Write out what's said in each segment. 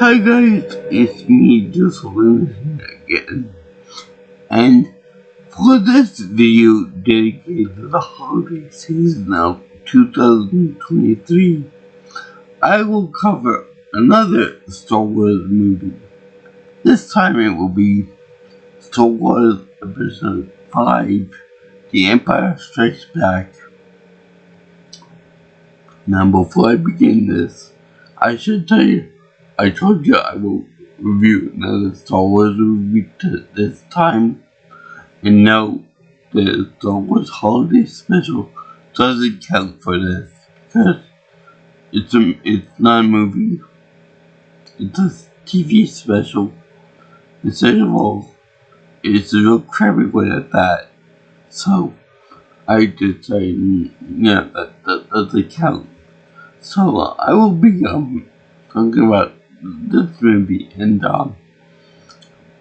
Hi guys, it's me, Jocelyn here again, and for this video dedicated to the holiday season of 2023, I will cover another Star Wars movie. This time it will be Star Wars Episode 5, The Empire Strikes Back. Now before I begin this, I should tell you, I told you I will review another Star Wars movie this time, and no, the Star Wars Holiday Special doesn't count for this, because it's not a movie, it's a TV special. And second of all, it's a real crappy one at that, so I just say, yeah, that doesn't count. So I will be talking about this movie and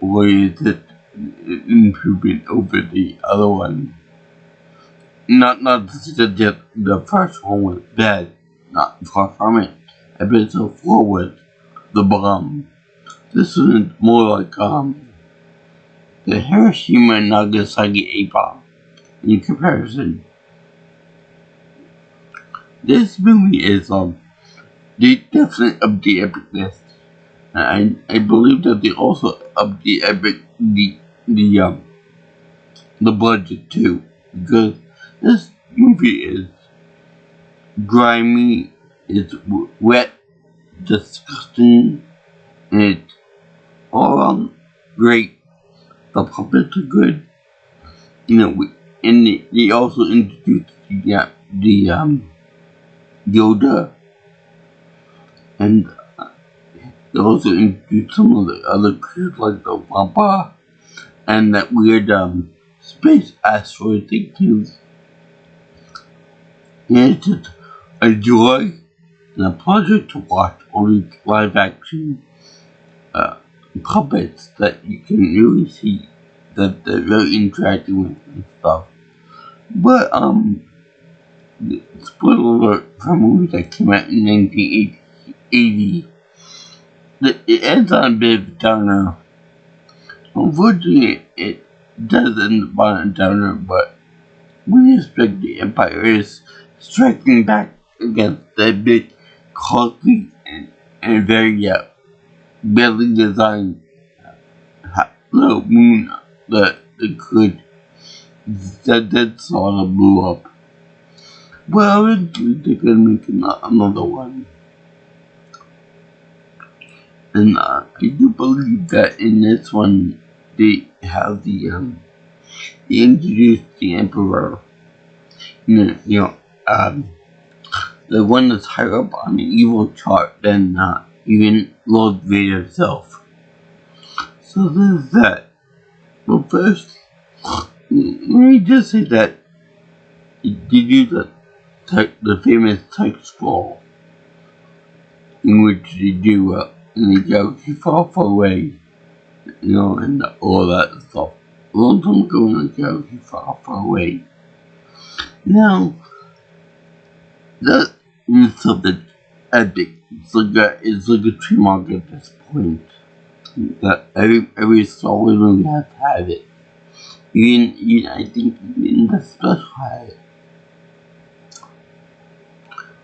why is it an improvement over the other one. Not that the first one was bad, not far from it. Episode 4 was the bomb. This is more like the Hiroshima and Nagasaki A-bomb in comparison. This movie is they definitely up the epicness. And I believe that they also up the budget too, because this movie is grimy, it's wet, disgusting, and it's all around great. The puppets are good, and they also introduced the Yoda, and they also introduced some of the other creatures like the Wampa and that weird space asteroid thing too. And it's just a joy and a pleasure to watch all these live action puppets that you can really see that they're very interacting with and stuff. But spoiler alert for a movie that came out in 1980. It ends on a bit of a downer. Unfortunately, it does end up on a downer, but we expect the Empire is striking back against that big, costly, and very badly designed little moon that sort of blew up. Well, eventually they're gonna make another one. And I do believe that in this one, they have they introduced the Emperor, the one that's higher up on the evil chart than even Lord Vader himself. So there's that. But first, let me just say that it did use the famous type scroll, in which they do in the galaxy far, far away, and all that stuff. A long time ago in the galaxy far, far away. Now, that is something epic. It's like a trademark at this point. That every Star Wars movie has had it. Even I think in the special had it.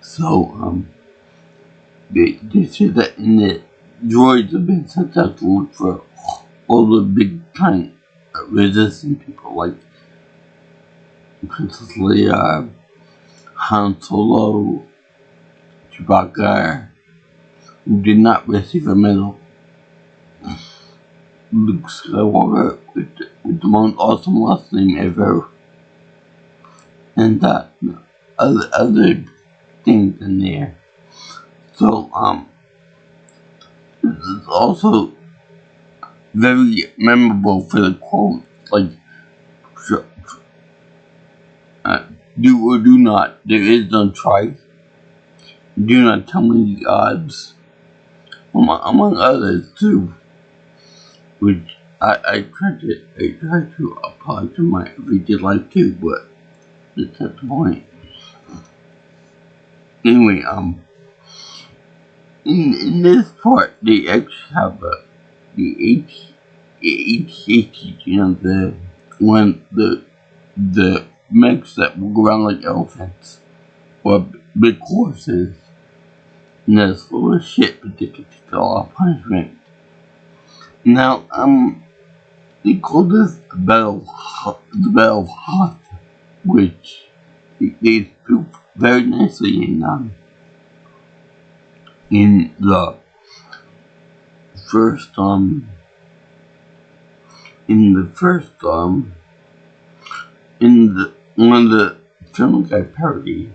So they say that in the droids have been successful for all the big time resistant people like Princess Leia, Han Solo, Chewbacca, who did not receive a medal. Luke Skywalker with the most awesome last name ever, and other things in there. So it's also very memorable for the quote, like do or do not, there is no choice. Do not tell me the odds, among others too, which I try to apply to my everyday life too, but that's the point. Anyway, in this part, they actually have the AT-ATs, the one the mechs that walk around like elephants or big horses, and that's full of shit, but they can take a lot of punishment. Now, they call this the Battle of Hoth, which they do very nicely in the first in the one of the Family Guy parodies.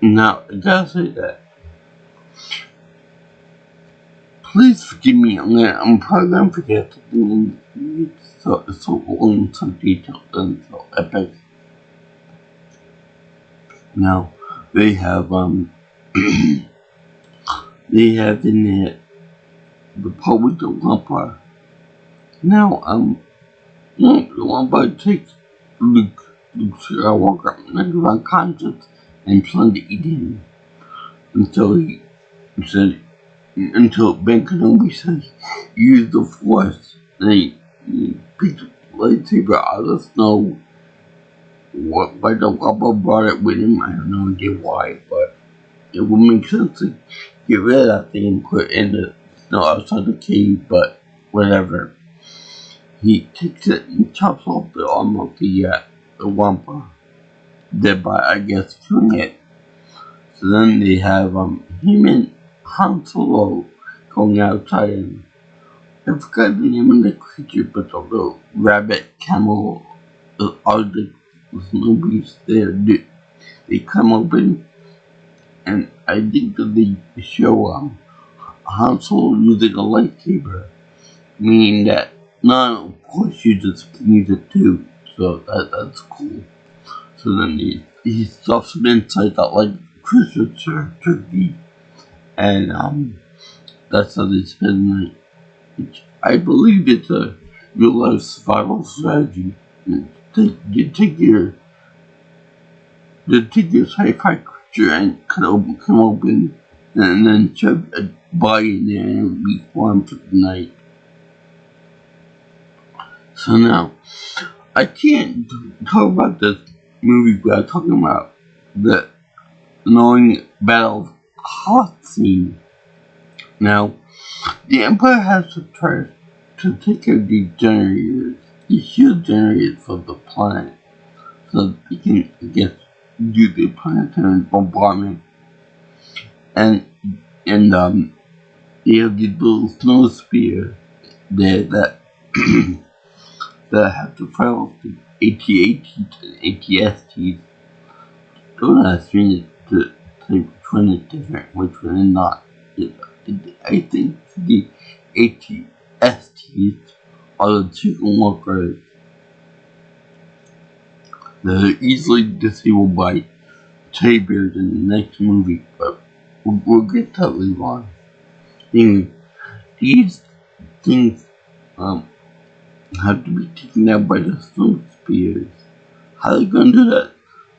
Now, I gotta say that. Please forgive me. I'm probably gonna forget something. It's so long, so detailed, and so epic. Now, they have they have in it the Poet of Wampa. Now, the Wampa takes Luke Skywalker, knocked unconscious, and planned to eat him until Ben Kenobi says, use the Force. And he picked the lightsaber out of the snow. Why the Wampa brought it with him, I have no idea why, but it would make sense to get rid of that thing and put it in the snow outside the cave, but whatever. He takes it and chops off the arm of the Wampa, thereby, I guess, killing it. So then they have him and Han Solo going outside, and I forgot the name of the creature, but the little rabbit camel are the snow beasts there. They come open, and I think that they show Han Solo using a lightsaber, meaning that now, of course, you just can use it too, so that's cool. So then he stuffs him inside that like Christmas turkey, and that's how they spend the night. Which I believe it's a real life survival strategy. You take your sci-fi creature and come open, and then shove a body in there and be warm for the night. So now, I can't talk about this movie without talking about the annoying Battle of Hoth scene. Now, the Empire has to try to take care of these shield generators for the planet, so they can, I guess, do the planetary bombardment. And they have these little snow spears there that that have to fight off the AT-ATs and AT-STs. Don't ask me to say which one is different, which one is not. I think the AT-STs are the chicken walkers that are easily disabled by Teddy Bears in the next movie, but we'll get to that later on. Anyway, these things have to be taken out by the snow spears. How are they gonna do that?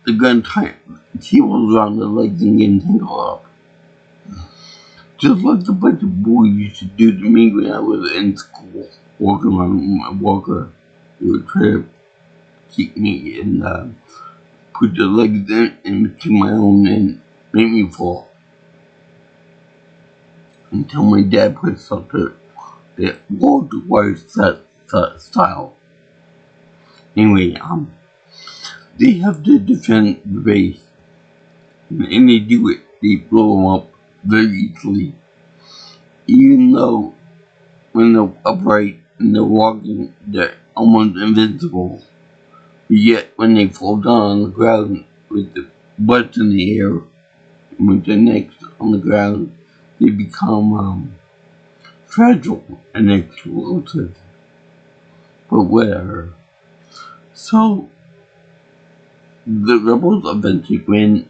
They're gonna tie cables around their legs and get entangled up. Just like a bunch of boys used to do to me when I was in school, walking around with my walker. They would try to keep me and put their legs in between my own and make me fall. Until my dad put something that walled the wire style. Anyway, they have to defend the base, and they do it. They blow them up very easily. Even though when they're upright and they're walking, they're almost invincible. Yet when they fall down on the ground with the butts in the air, with their necks on the ground, they become fragile and explosive. But whatever. So the rebels eventually win.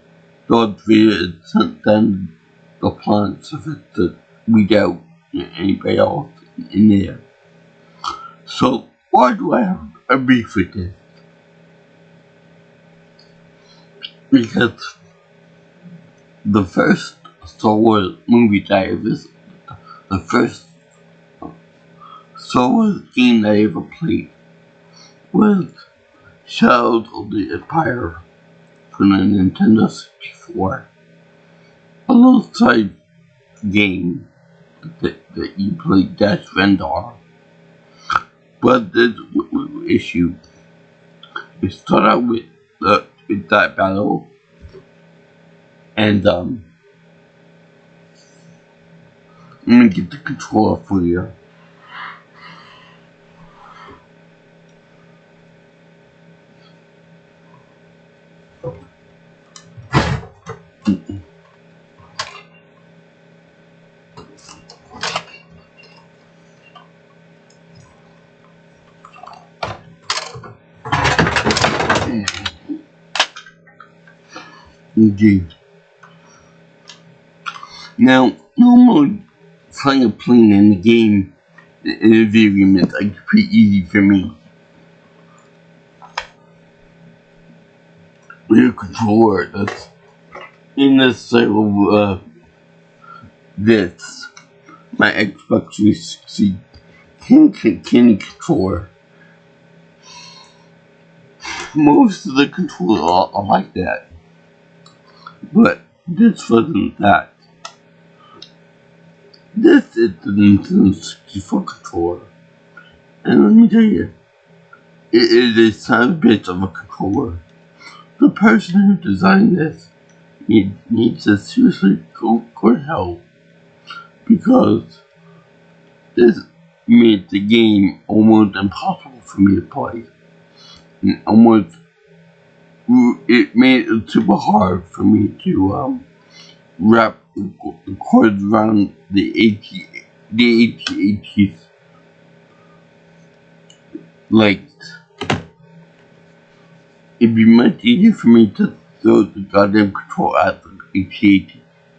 Darth Vader sent them the planet to weed out anybody else in there. So why do I have a beef with this? Because the first Star Wars movie that I ever, the first Star Wars game that I ever played was Shadows of the Empire for the Nintendo 64. A little side game that you play Dash Rendar. But there's one issue. You start out with that battle, and let me get the controller for you. Okay. Now, normally, playing a plane in the game in a video game is like pretty easy for me. With a controller that's in the style of this, my Xbox 360 can controller. Most of the controllers are like that, but this wasn't that. This is the Nintendo 64 controller, and let me tell you, it is a sound bit of a controller. The person who designed this needs to seriously go to hell, because this made the game almost impossible for me to play. It made it super hard for me to wrap the cords around the AT-AT's legs. It'd be much easier for me to throw the goddamn control at the AT-AT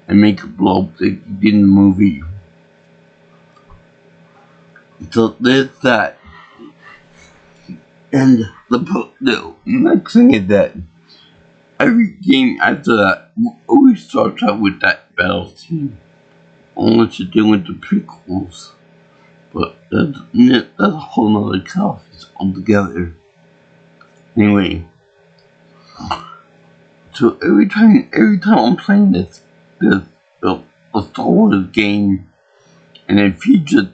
and make it blow up like you did in the movie. So there's that. And the next thing is that every game after that always starts out with that battle scene, unless you're doing the prequels. But that's a whole nother topic altogether. Anyway, so every time I'm playing this a Star Wars game, and it features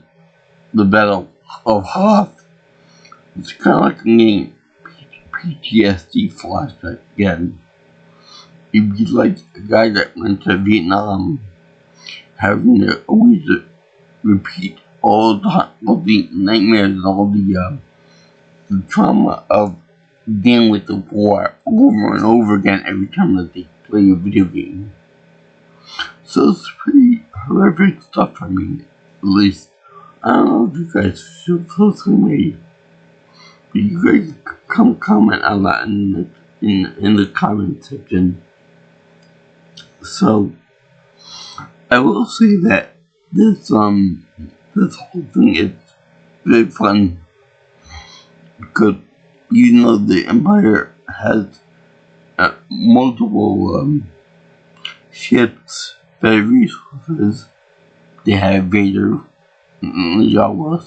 the Battle of Hoth, it's kind of like getting PTSD flashback again. It'd be like a guy that went to Vietnam, having to always repeat all the nightmares and all the trauma of dealing with the war over and over again every time that they play a video game. So it's pretty horrific stuff for me, at least. I don't know if you guys feel the same way. But you guys come comment on that in the comment section. So I will say that this whole thing is very fun, because even though the Empire has multiple ships, better resources, they have Vader, y'all will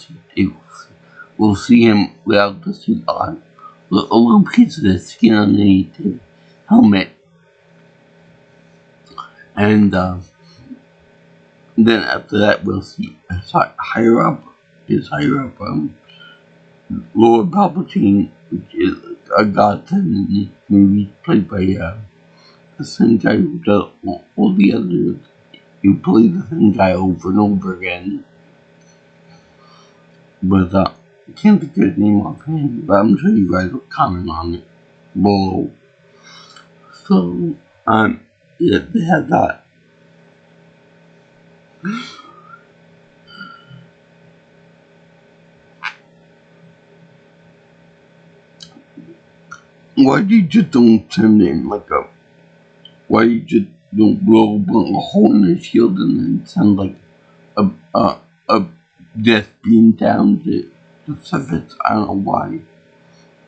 see him without the suit on. A little piece of the skin underneath his helmet. And then after that we'll see higher up Lord Palpatine, which is a godsend in this movie, played by the same guy who does all the others. You play the same guy over and over again. But I can't think of his name offhand, but I'm sure you guys will comment on it below. So, yeah, they had that. Why do you just don't send in why you just don't blow a hole in the shield and then send like a death beam down to the surface? I don't know why.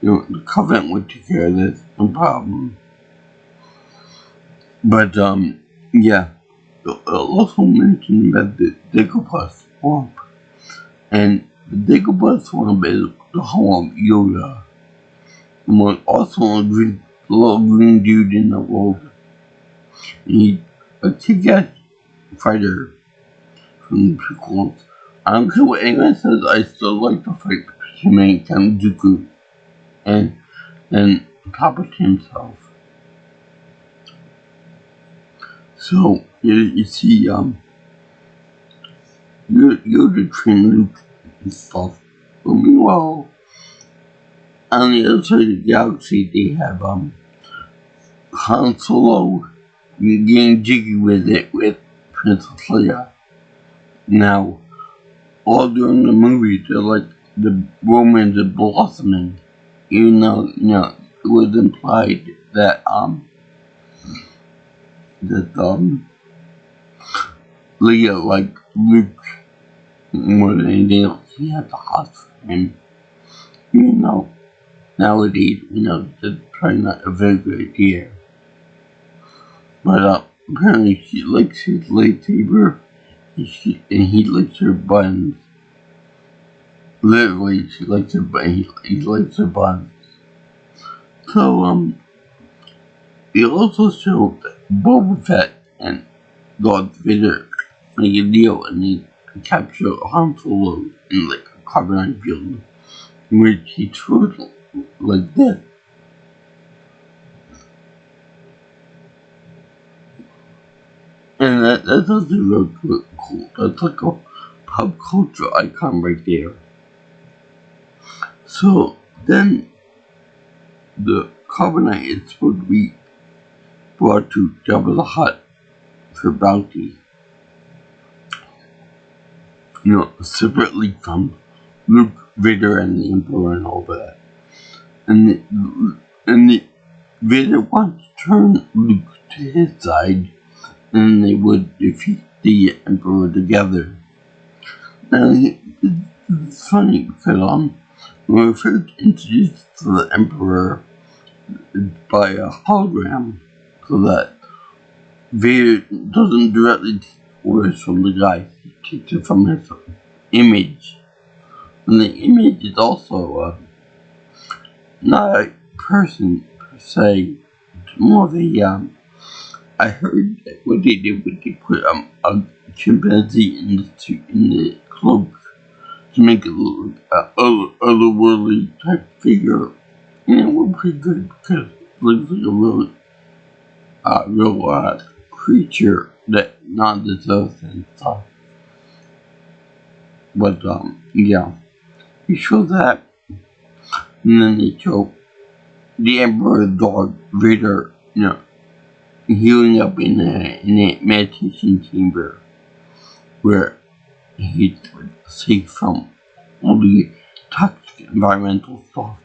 The Covenant would take care of this, no problem. But yeah. also mentioned about the Dagobah Swamp, and the Dagobah Swamp is the home of Yoda, the most awesome little green dude in the world. And he's a kick-ass fighter from the prequels. I don't care what anyone says, I still like to fight him and Count Dooku and Palpatine himself. So you see, Yoda train Luke and stuff. But meanwhile, on the other side of the galaxy, they have Han Solo getting jiggy with it with Princess Leia. Now, all during the movie, they're like the romance is blossoming, even though it was implied that Leia like Luke more than anything else. He had the heart for him. Nowadays, that's probably not a very good idea. But apparently she likes his lightsaber, and he likes her buttons. Literally, she likes her buttons. He likes her buttons. So it also showed that Boba Fett and Darth Vader make a deal, and they capture Han Solo in like a carbonite field, in which he throws like this. And that's also really cool. That's like a pop culture icon right there. So then the carbonite is supposed to be brought to Jabba the Hutt for bounty. Separately from Luke, Vader, and the Emperor and all that. And the Vader wants to turn Luke to his side, and they would defeat the Emperor together. Now, it's funny because when we first introduced to the Emperor by a hologram, so that Vader doesn't directly take orders from the guy, he takes it from his image. And the image is also not a person per se, it's more of a, I heard that what they did was they put a chimpanzee in the cloak to make it look like an otherworldly type figure. And it looked pretty good because it looks like a real creature that not deserves and stuff. But yeah, he showed that, and then they show the Emperor Darth Vader, healing up in a meditation chamber where he's safe from all the toxic environmental stuff.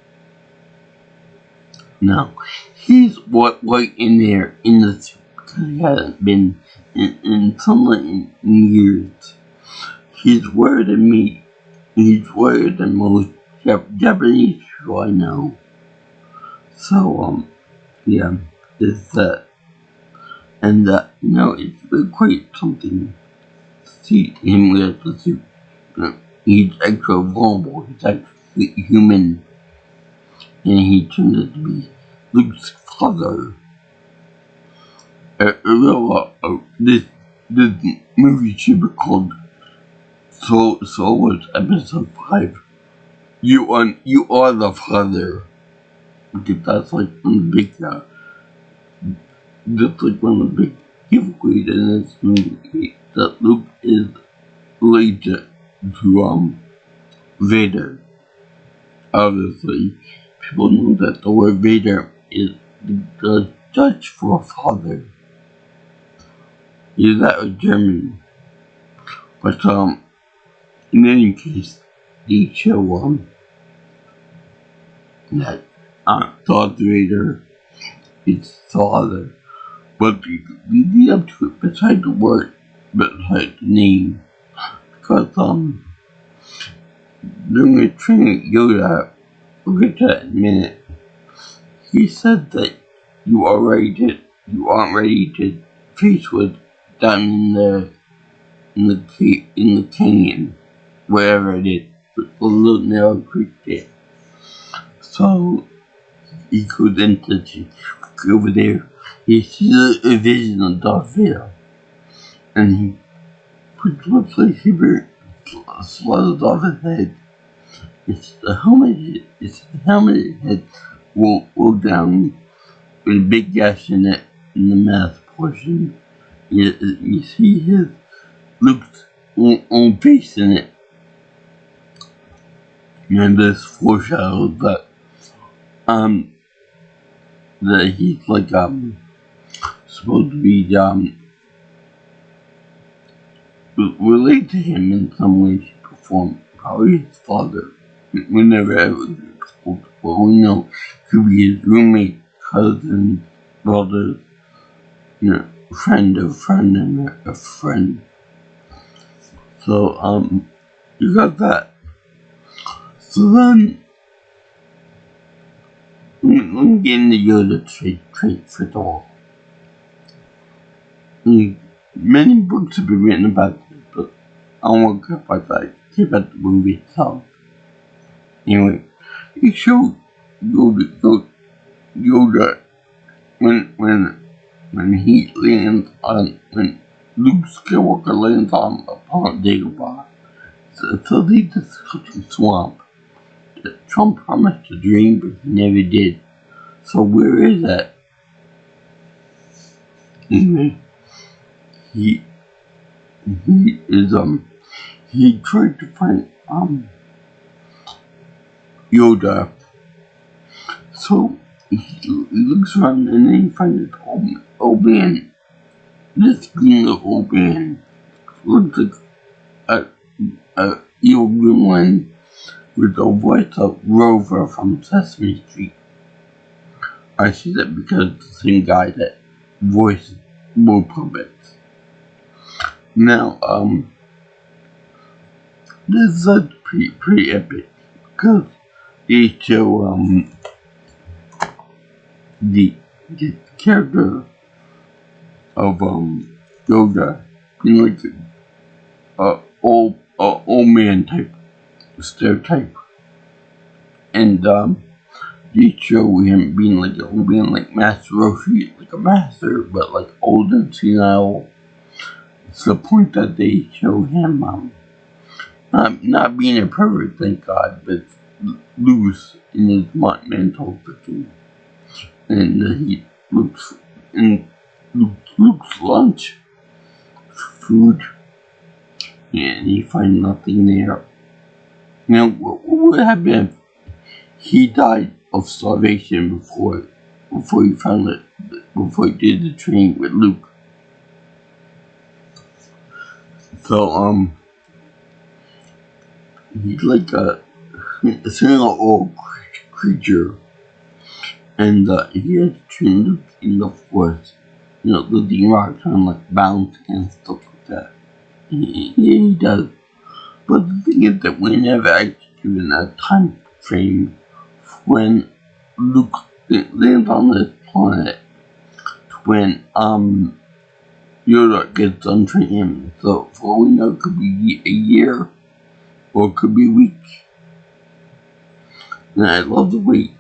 Now, he's right in there in the suit because he hasn't been in sunlight in years. He's wetter than me. He's wetter than most Japanese people I know. So, yeah, it's that. And, it's been quite something to see him with the suit. He's extra vulnerable, he's actually human. And he turned out to be Luke's father. This movie should be called Star Wars Episode 5. You are the father. Because that's like one of the big, giveaways in this movie, that Luke is related to Vader. Obviously, people know that the word Vader is the Dutch for father. Is that a German? But in any case, they show that Darth Vader is father. But we lead up to it beside the word, beside the name. Because during the training at Yoda, we'll get to that in a minute, he said that you aren't ready to face with down in the canyon, wherever it is, the little narrow creek there. So he goes into over there. He sees a vision of Darth Vader, and he puts a lightsaber, slides off his head. It's the helmet head rolled down with a big gash in it in the mouth portion. You see his Luke's own face in it. And this foreshadows that he's like supposed to be relate to him in some way, shape, or form. Probably his father. We never ever told, but we know could be his roommate, cousin, brother, friend of friend and a friend. So you got that. So then let me get into Yoda trait for all. Many books have been written about this, but I won't care about that. Care about the movie itself. Anyway, it showed Yoda when he lands on when Luke Skywalker lands upon Dagobah. So they discussed the swamp. Trump promised a dream, but he never did. So where is that? Anyway, he tried to find Yoda. So he looks around and then he finds this old man. This green old man looks like a evil gremlin with the voice of Rover from Sesame Street. I see that because it's the same guy that voiced Bo Puppets. Now, this is pretty epic because they show the character of Yoda being like a old man type stereotype, and they show him being like an old man, like Master Roshi, like a master, but like old and senile. It's the point that they show him not being a pervert, thank God, but loose in his mental thinking, and he looks in Luke's lunch food, and he finds nothing there. Now, what would happen if he died of starvation before he found it, before he did the training with Luke? So, he's like a single old creature, and he has trained Luke in the Force, lifting rocks and like bounce and stuff like that. He does. But the thing is that we never actually given a time frame when Luke lands on this planet when Yoda gets done training him. So for all we know, it could be a year or it could be a week. And I love the way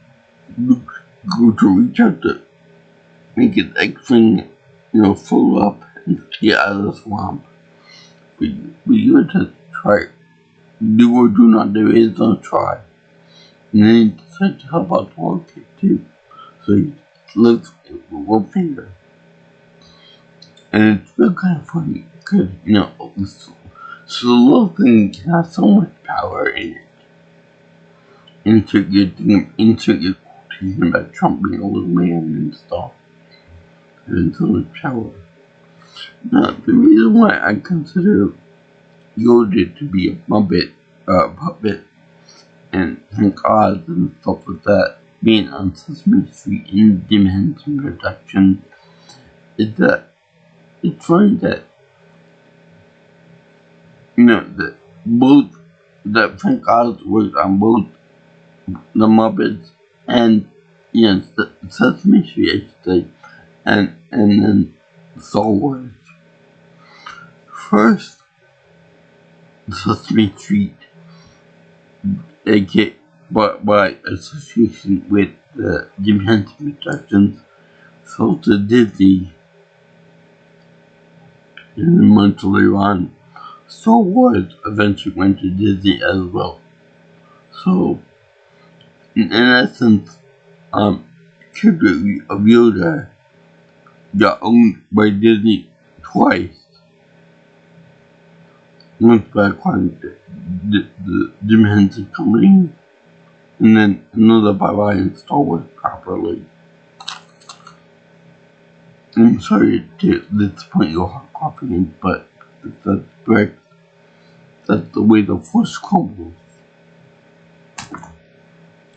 Luke goes to reach out to make his X-Wing, full up and get out of the swamp. But you have to try. Do or do not, there is no try. And then he decides to help out the little kid too. So he lifts with one finger. And it's still kind of funny because, so the little thing can have so much power in it. Insert your quotation about Trump being a little man and stuff. And so much power. Now, the reason why I consider Yoda to be a puppet, and Hank Oz and stuff like that, being on Sesame Street in Jim Henson production, is that it's funny that that Frank Oz worked on both the Muppets and Sesame Street, I should say, and then Star Wars. first, Sesame Street, aka by association with the Jim Henson Productions, sold to Disney, and then months later on, Star Wars eventually went to Disney as well. So, in essence, character of Yoda got owned by Disney twice. Once by acquiring the Jim Henson Company, and then another by buying Star Wars properly. I'm sorry to disappoint your hard copy, but that's correct. That's the way the Force crumbles.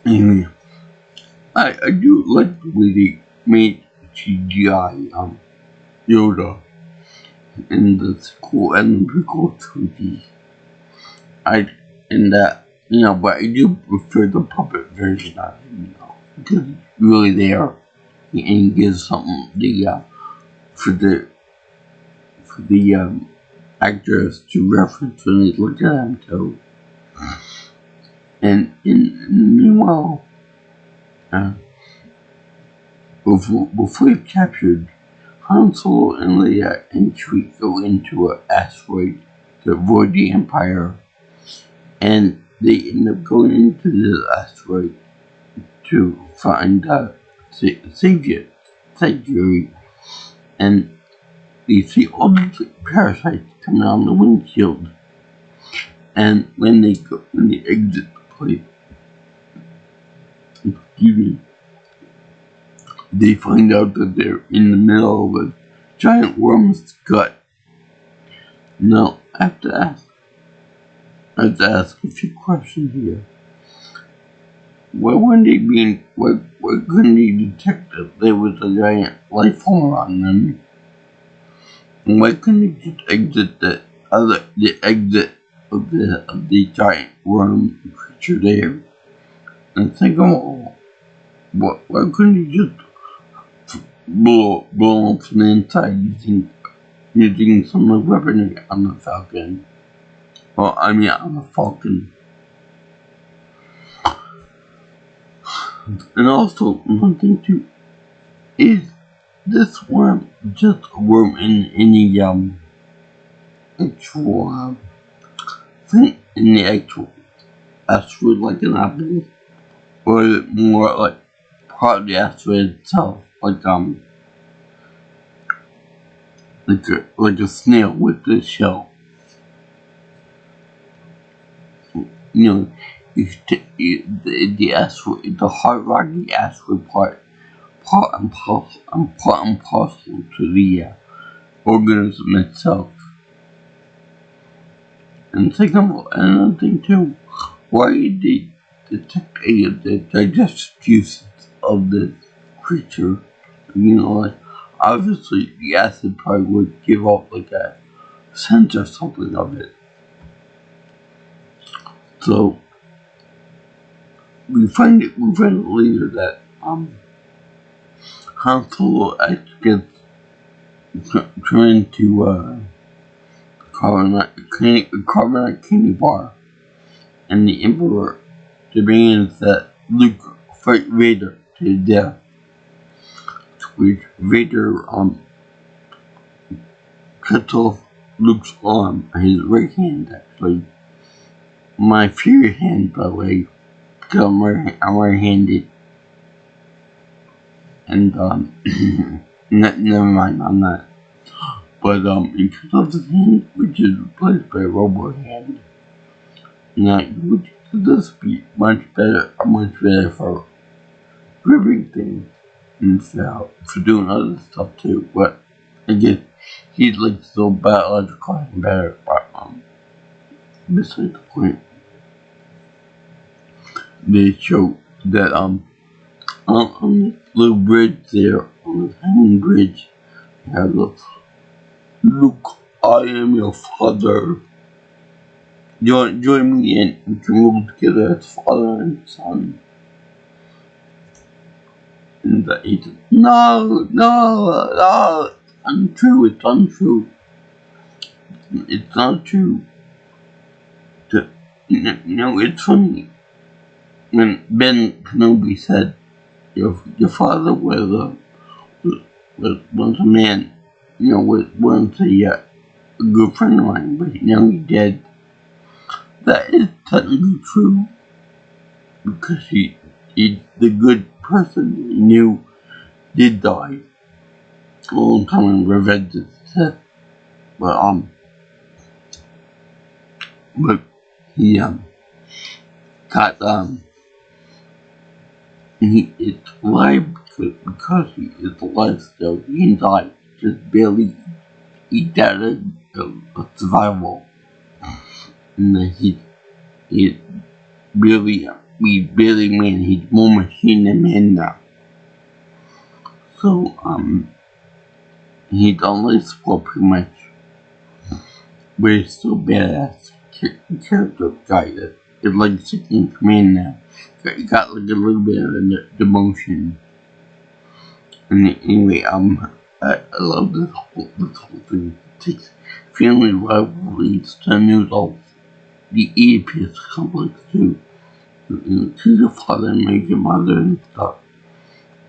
Anyway, I do like the way they made CGI Yoda in the sequel and the prequel trilogy. But I do prefer the puppet version of him, because he's really there and gives something for the actors to reference when they look at him too. And meanwhile, before he captured, Han Solo and Leia and Chewie go into an asteroid to avoid the Empire, and they end up going into the asteroid to find sanctuary, and you see all these parasites coming on the windshield, and when they exit the place, they find out that they're in the middle of a giant worm's gut. Now, I have to ask a few questions here. Why couldn't they detect that there was a giant life form around them? And why couldn't they just exit the exit of the giant worm creature there? And think of all, why couldn't you just blow up from the inside using some of the weaponry on the Falcon? On the Falcon. And also, one thing too, is this worm just a worm in the actual thing, in the actual asteroid like an apple? Or is it more like part of the asteroid itself, like a snail with the shell? The asteroid, the hard rocky asteroid part and parcel to the organism itself. And think of another thing too. Why did they detect the digestive juices of this creature? Obviously the acid probably would give off like a sense or something of it. So we find it later that Han Solo actually gets turned to carbonite candy bar, and the Emperor demands that Luke fight Vader to the death. To which Vader cuts off Luke's arm, his right hand actually. My favorite hand, by the way, because I'm right-handed. And never mind on that. But in terms of his hand, which is replaced by a robot hand, which would this be much better for gripping things and for doing other stuff too. But I guess he's like so biological and better, but beside the point. They show that on this little bridge there, on this hanging bridge, you have this Luke, I am your father. Join me and we can rule together as father and son. And the agent, no, it's untrue. it's not true. It's funny when Ben Kenobi said your father was a man, was once a good friend of mine, but now he's dead. That is technically true because he the good person he knew did die a long time in Revenge of the Sith, but he got it's alive because he is alive still. He didn't die, just barely. He died of survival, and then he really man. He's more machine than man now. So he's on life support pretty much, but he's still badass character guy that is like second command now. He got like a little bit of demotion. And anyway, I love this whole thing. It takes family rivalries to news of the Oedipus complex too. To your father and make your mother and stuff.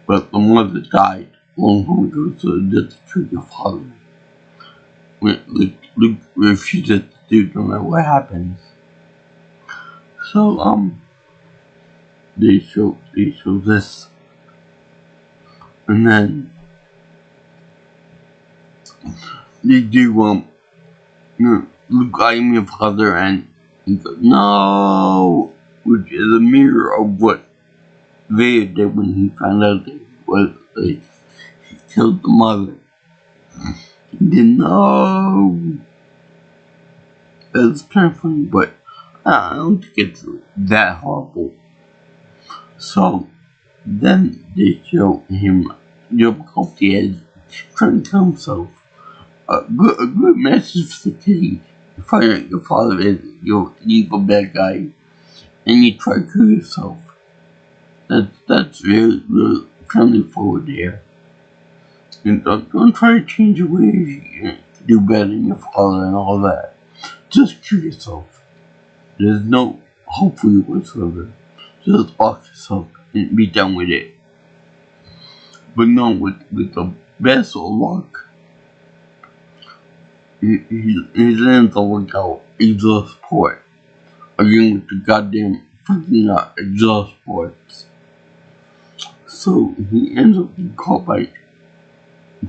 But the mother died a long time ago, so just to your father. Luke refuses to do no matter what happens. So they show this, and then they do Luke, I am your father, and he goes no, which is a mirror of what Vader did when he found out that he killed the mother. He didn't know. It's kind of funny, but I don't think it's that horrible. So then they show him jump off the edge, trying to kill himself. A good message for the kids. You find out your father is an evil bad guy, and you try to kill yourself. That's really, really family forward there. And don't try to change your ways to do better than your father and all that. Just kill yourself. There's no hope for you whatsoever. Just off yourself and be done with it. But no, with the best of luck, he lands on like exhaust port. Again with the goddamn fucking exhaust ports. So he ends up being caught by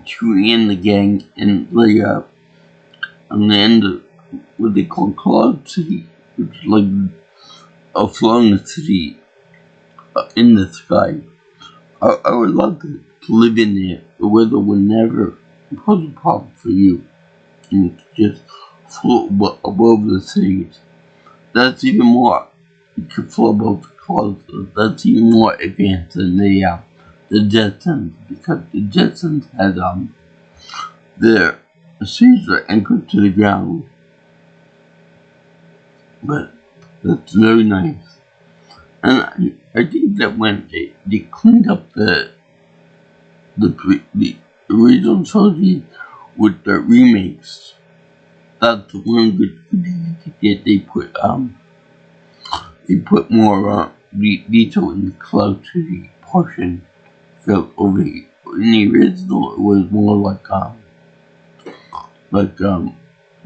Chewie and the gang and Leia on the end of what they call Cloud City, which is like a floating city in the sky. I would love to live in there. The weather would never pose a problem for you. And you could just float above the cities. That's even more. You could float above the clouds. That's even more advanced than the Jetsons, because the Jetsons had their seas are anchored to the ground. But that's very nice. And I think that when they cleaned up the original trilogy with the remakes, that's one good thing they did. They put more detail in the Cloud City portion. Felt over in the original, it was more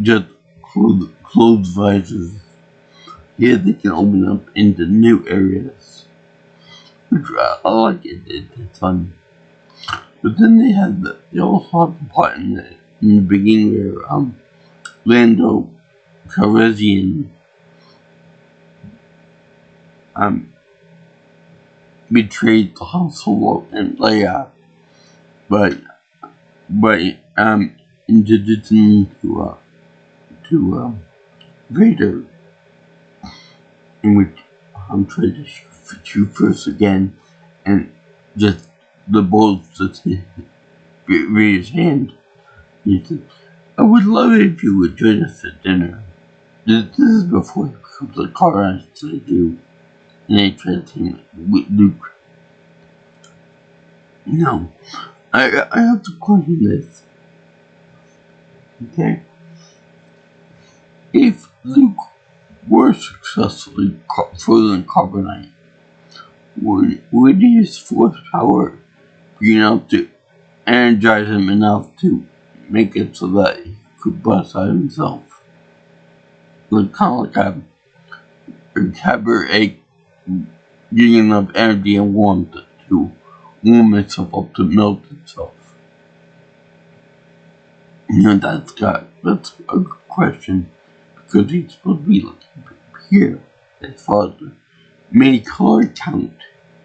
just closed visors. Here they can open up into new areas, which I like it. It's fun. But then they also have the part in the beginning where Lando Calrissian betrayed the Han Solo and Leia by introducing them to Vader, in which tried to shoot first again, and just the bullets just hit Vader's hand. He said, "I would love it if you would join us at dinner." This is before he becomes a car accident to do. And they tried to with Luke. No, I have to question this. Okay? if Luke were successfully frozen carbonite, would his force power be enough to energize him enough to make it so that he could bust out himself? Like kind of like a Tabber egg getting enough energy and warmth to warm itself up to melt itself. That's a good question, because he's supposed to be like here as far as the main color count.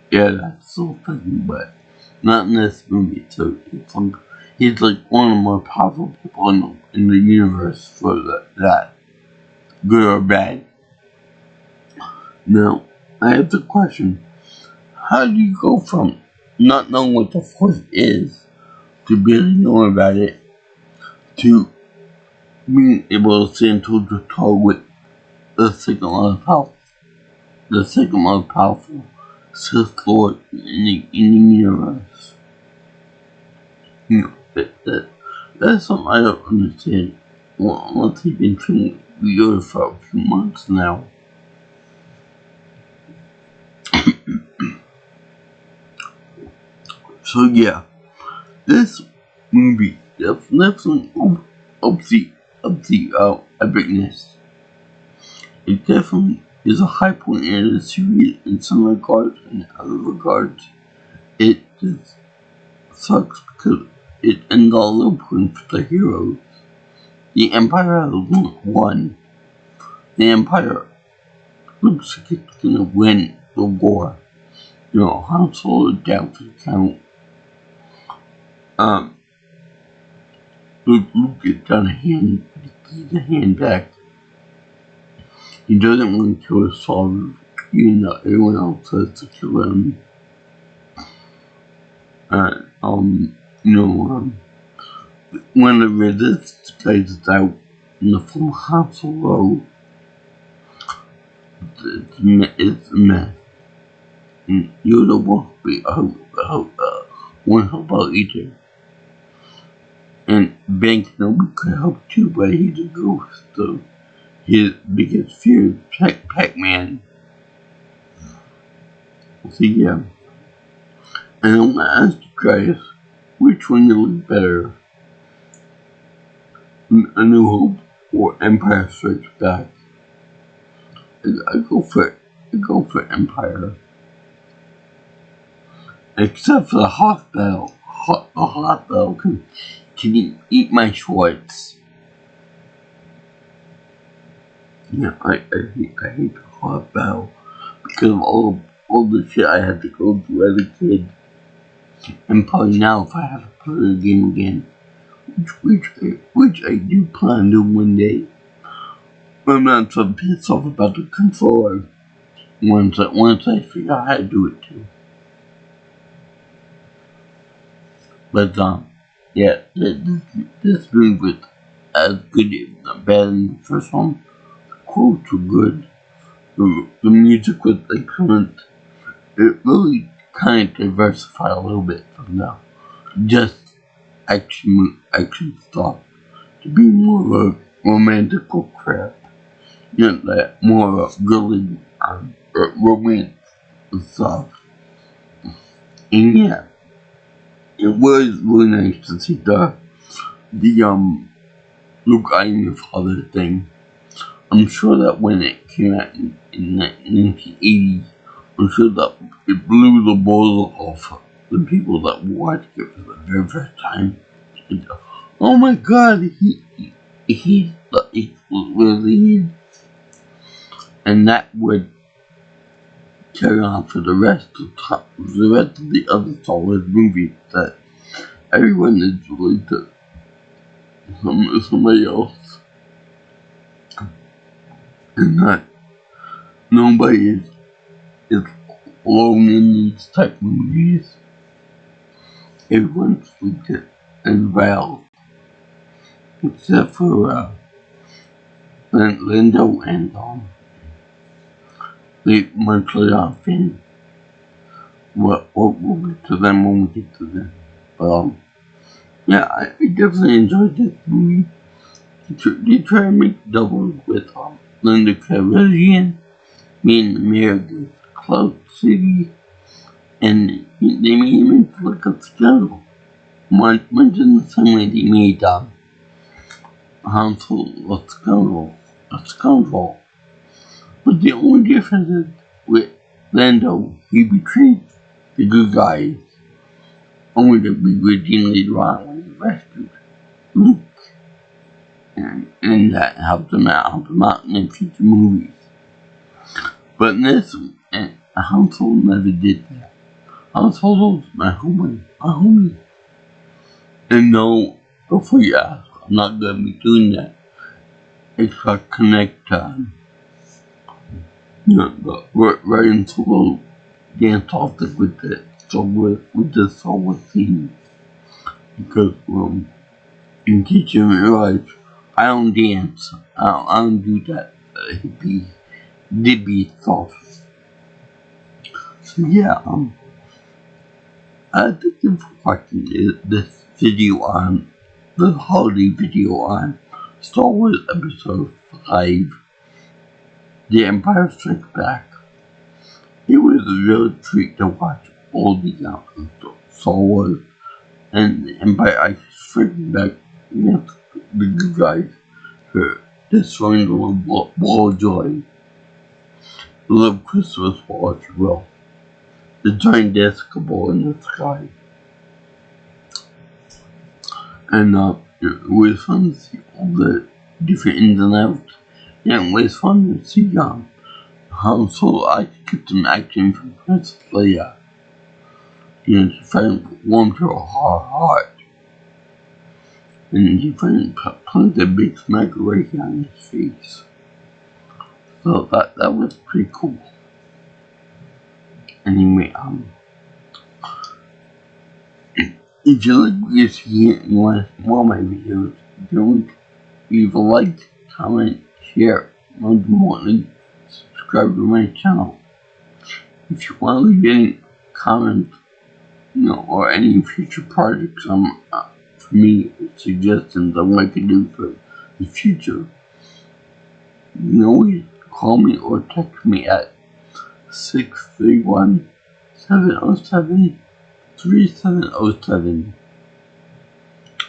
Yeah, that's the thing, but not in this movie. So he's like one of the more powerful people in the universe for that, good or bad. Now, I have the question: how do you go from not knowing what the Force is to barely knowing about it to being able to stand toe to toe with the second most powerful Sith Lord in the universe? That's something I don't understand. Once he's been training Yoda for a few months now. So yeah, this movie definitely ups the epicness. It definitely is a high point in the series in some regards, and in other regards, it just sucks because it ends all low points for the heroes. The Empire has won. The Empire looks like it's gonna win the war. Han Solo is down for the count. Luke gets on a hand, keys a hand back. He doesn't want to kill his father, even though everyone else has to kill him. When the resistance guys is out in the form of Han Solo, it's a mess. And Yoda won't help out either. And Ben Kenobi could help too, but he's a ghost, so his biggest fear is Pac-Man. So yeah. And I'm gonna ask you guys, which one you like better? A New Hope or Empire Strikes Back? I go for Empire. Except for the Hoth battle. The Hoth battle can eat my Schwartz. Yeah, I hate the Hoth battle because of all the shit I had to go through as a kid. And probably now if I have to play the game again, which I do plan to one day. I'm not so pissed off about the controller once I figure out how to do it too. But yeah, this movie was as good, if not better than the first one. The quotes were good. The music was excellent. It really kind of diversified a little bit from the just action stuff to be more of a romantical crap. That more of a girly romance stuff. And yeah, it was really nice to see the Luke, I am your father thing. I'm sure that when it came out in 1980, I'm sure that it blew the balls off the people that watched it for the very first time. Oh my god, he's the lead. And that would carry on for the rest of the other Star Wars movies, that everyone is related to somebody else, and that nobody is alone in these type of movies. Everyone's related and Val, except for Lando and much later Finn. What will be to them when we get to them. But yeah, I definitely enjoyed this movie. They try to make doubles with Linda Calrissian, being America's Cloud City, and they made him into like a scoundrel. Much in the same way they made Han Solo a scoundrel. But the only difference is with Lando, he betrayed the good guys, only to be redeemed later on when he rescued Luke. And that helped him out in the future movies. But in this, Han Solo never did that. Han Solo's my homie. And no, before you ask, I'm not gonna be doing that. It's got connect time. But Ryan Solo danced off with the solo theme. Because, in case you didn't realize, I don't dance. I don't do that hippie stuff. So yeah, I thank you for watching this video on the holiday video on Star Wars Episode 5, The Empire Strikes Back. It was a real treat to watch all the Star Wars and the Empire Strikes Back against the good guys for destroying the wall of joy. The love Christmas wall as well. The giant despicable in the sky. And it was fun to see all the different ins and outs. And it was fun to see Han Solo actually kept some action from Princess Leia. She finally warmed her heart. And he finally planted a big smack right on his face. So that was pretty cool. Anyway, if you like this video and you want to see more of my videos, don't leave a like, comment, share, most importantly, subscribe to my channel. If you want to leave any comments, or any future projects for me, suggestions on what I can do for the future, you can always call me or text me at 631-707-3707.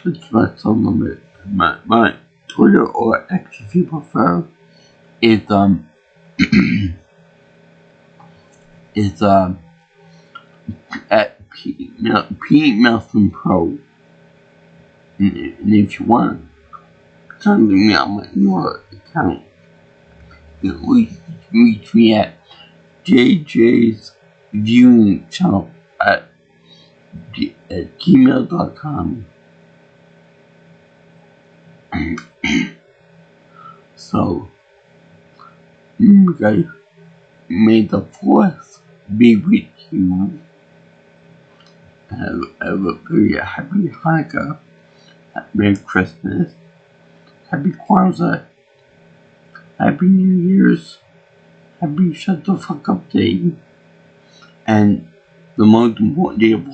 That's my cell number. My Twitter or X, if you prefer, is at P Melson Pro. And if you want to contact me on my newer account, you can reach me at JJ's Viewing Channel at gmail.com. So, guys, may the Force be with you. Have a very happy Hanukkah, Merry Christmas, Happy Kwanzaa, Happy New Year's, Happy Shut the Fuck Up Day, and the most important day of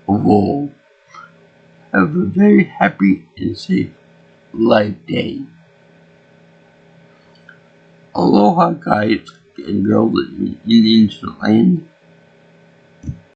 all, have a very happy and safe Life Day. Aloha, guys and girls in ancient land.